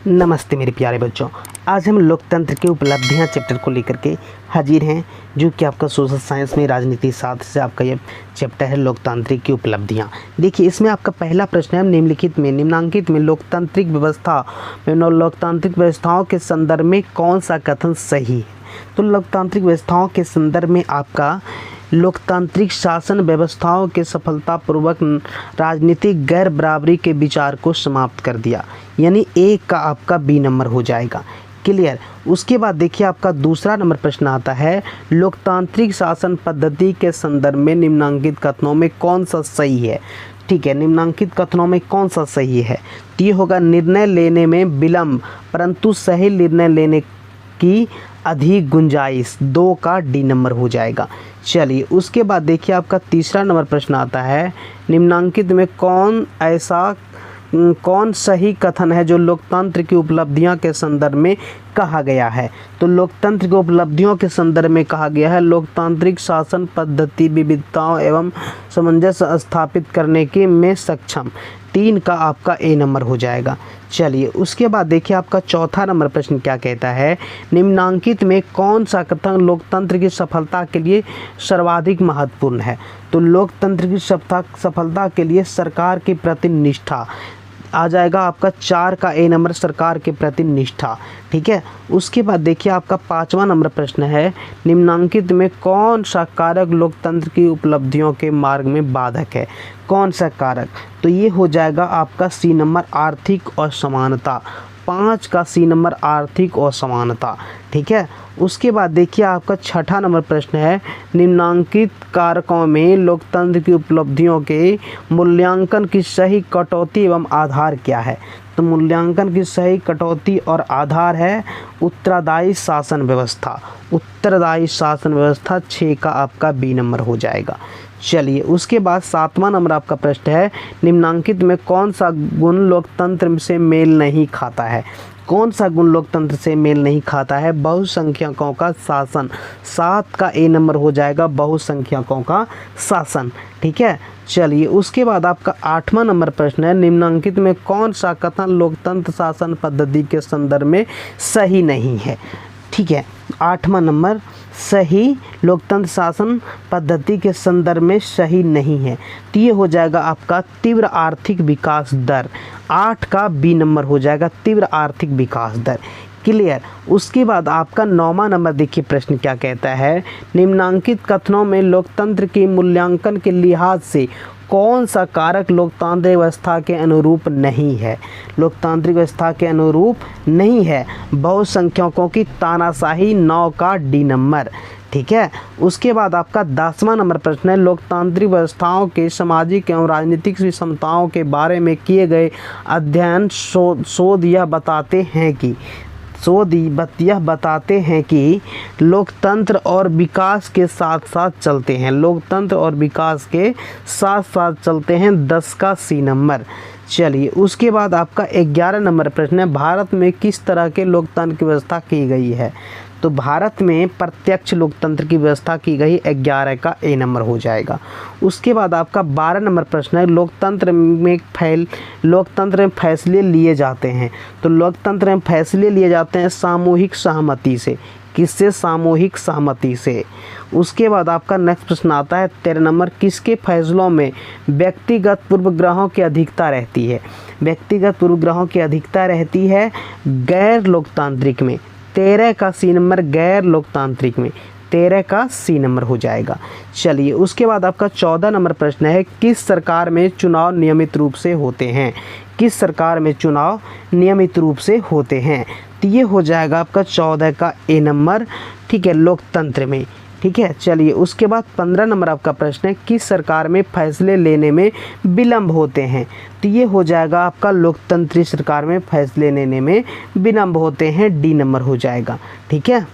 नमस्ते मेरे प्यारे बच्चों। आज हम लोकतंत्र की उपलब्धियां चैप्टर को लेकर के हाजिर हैं, जो कि आपका सोशल साइंस में राजनीति शास्त्र से आपका ये चैप्टर है लोकतांत्रिक की उपलब्धियां। देखिए, इसमें आपका पहला प्रश्न है निम्नलिखित में लोकतांत्रिक व्यवस्थाओं के संदर्भ में कौन सा कथन सही है। तो लोकतांत्रिक व्यवस्थाओं के संदर्भ में आपका लोकतांत्रिक शासन व्यवस्थाओं के सफलतापूर्वक राजनीतिक गैर बराबरी के विचार को समाप्त कर दिया, यानी एक का आपका बी नंबर हो जाएगा। क्लियर। उसके बाद देखिए, आपका दूसरा नंबर प्रश्न आता है लोकतांत्रिक शासन पद्धति के संदर्भ में निम्नांकित कथनों में कौन सा सही है। ठीक है, निम्नांकित कथनों में कौन सा सही है। तो ये होगा निर्णय लेने में विलंब परंतु सही निर्णय लेने की अधिक गुंजाइश, 2 का डी नंबर हो जाएगा। चलिए, उसके बाद देखिए, आपका तीसरा नंबर प्रश्न आता है निम्नांकित में कौन सही कथन है जो लोकतंत्र की उपलब्धियों के संदर्भ में कहा गया है। तो लोकतंत्र की उपलब्धियों के संदर्भ में कहा गया है लोकतांत्रिक शासन पद्धति विविधताओं एवं सामंजस्य स्थापित करने के में सक्षम, 3 का आपका ए नंबर हो जाएगा। चलिए, उसके बाद देखिए, आपका चौथा नंबर प्रश्न क्या कहता है निम्नांकित में कौन सा कथन लोकतंत्र की सफलता के लिए सर्वाधिक महत्वपूर्ण है। तो लोकतंत्र की सफलता के लिए सरकार के प्रति निष्ठा आ जाएगा आपका 4 का ए नंबर, सरकार के प्रति निष्ठा। ठीक है। उसके बाद देखिए, आपका 5वां नंबर प्रश्न है निम्नांकित में कौन सा कारक लोकतंत्र की उपलब्धियों के मार्ग में बाधक है। कौन सा कारक। तो ये हो जाएगा आपका सी नंबर, आर्थिक असमानता। 5 का सी नंबर, आर्थिक असमानता। ठीक है। उसके बाद देखिए, आपका 6ठा नंबर प्रश्न है निम्नांकित कारकों में लोकतंत्र की उपलब्धियों के मूल्यांकन की सही कटौती एवं आधार क्या है। तो मूल्यांकन की सही कटौती और आधार है उत्तरदायी शासन व्यवस्था। उत्तरदायी शासन व्यवस्था 6 का आपका बी नंबर हो जाएगा। चलिए, उसके बाद 7वां नंबर आपका प्रश्न है निम्नांकित में कौन सा गुण लोकतंत्र से मेल नहीं खाता है। कौन सा गुण लोकतंत्र से मेल नहीं खाता है। बहुसंख्यकों का शासन, 7 का ए नंबर हो जाएगा, बहुसंख्यकों का शासन। ठीक है। चलिए, उसके बाद आपका 8वां नंबर प्रश्न है निम्नांकित में कौन सा कथन लोकतंत्र शासन पद्धति के संदर्भ में सही नहीं है। ठीक है, 8वां नंबर सही लोकतंत्र शासन पद्धति के संदर्भ में सही नहीं है। तो ये हो जाएगा आपका तीव्र आर्थिक विकास दर, 8 का बी नंबर हो जाएगा, तीव्र आर्थिक विकास दर। क्लियर। उसके बाद आपका 9वां नंबर देखिए, प्रश्न क्या कहता है निम्नांकित कथनों में लोकतंत्र की मूल्यांकन के लिहाज से कौन सा कारक लोकतांत्रिक व्यवस्था के अनुरूप नहीं है। लोकतांत्रिक व्यवस्था के अनुरूप नहीं है। बहुसंख्यकों की तानाशाही, 9 का डी नंबर। ठीक है। उसके बाद आपका 10वां नंबर प्रश्न है लोकतांत्रिक व्यवस्थाओं के सामाजिक एवं राजनीतिक विषमताओं के बारे में किए गए अध्ययन शोध यह बताते हैं कि लोकतंत्र और विकास के साथ साथ चलते हैं। लोकतंत्र और विकास के साथ साथ चलते हैं, 10 का सी नंबर। चलिए, उसके बाद आपका 11 नंबर प्रश्न है भारत में किस तरह के लोकतंत्र की व्यवस्था की गई है। तो भारत में प्रत्यक्ष लोकतंत्र की व्यवस्था की गई, 11 का ए नंबर हो जाएगा। उसके बाद आपका 12 नंबर प्रश्न है लोकतंत्र में फैसले लिए जाते हैं। तो लोकतंत्र में फैसले लिए जाते हैं सामूहिक सहमति से। किससे। सामूहिक सहमति से। उसके बाद आपका नेक्स्ट प्रश्न आता है 13 नंबर किसके फैसलों में व्यक्तिगत पूर्वग्रहों की अधिकता रहती है। व्यक्तिगत पूर्वग्रहों की अधिकता रहती है गैर लोकतांत्रिक में, 13 का सी नंबर, गैर लोकतांत्रिक में 13 का सी नंबर हो जाएगा। चलिए, उसके बाद आपका 14 नंबर प्रश्न है किस सरकार में चुनाव नियमित रूप से होते हैं। किस सरकार में चुनाव नियमित रूप से होते हैं। तो ये हो जाएगा आपका 14 का ए नंबर। ठीक है, लोकतंत्र में। ठीक है। चलिए, उसके बाद 15 नंबर आपका प्रश्न है किस सरकार में फैसले लेने में विलंब होते हैं। तो ये हो जाएगा आपका लोकतंत्री सरकार में फैसले लेने में विलंब होते हैं, डी नंबर हो जाएगा। ठीक है।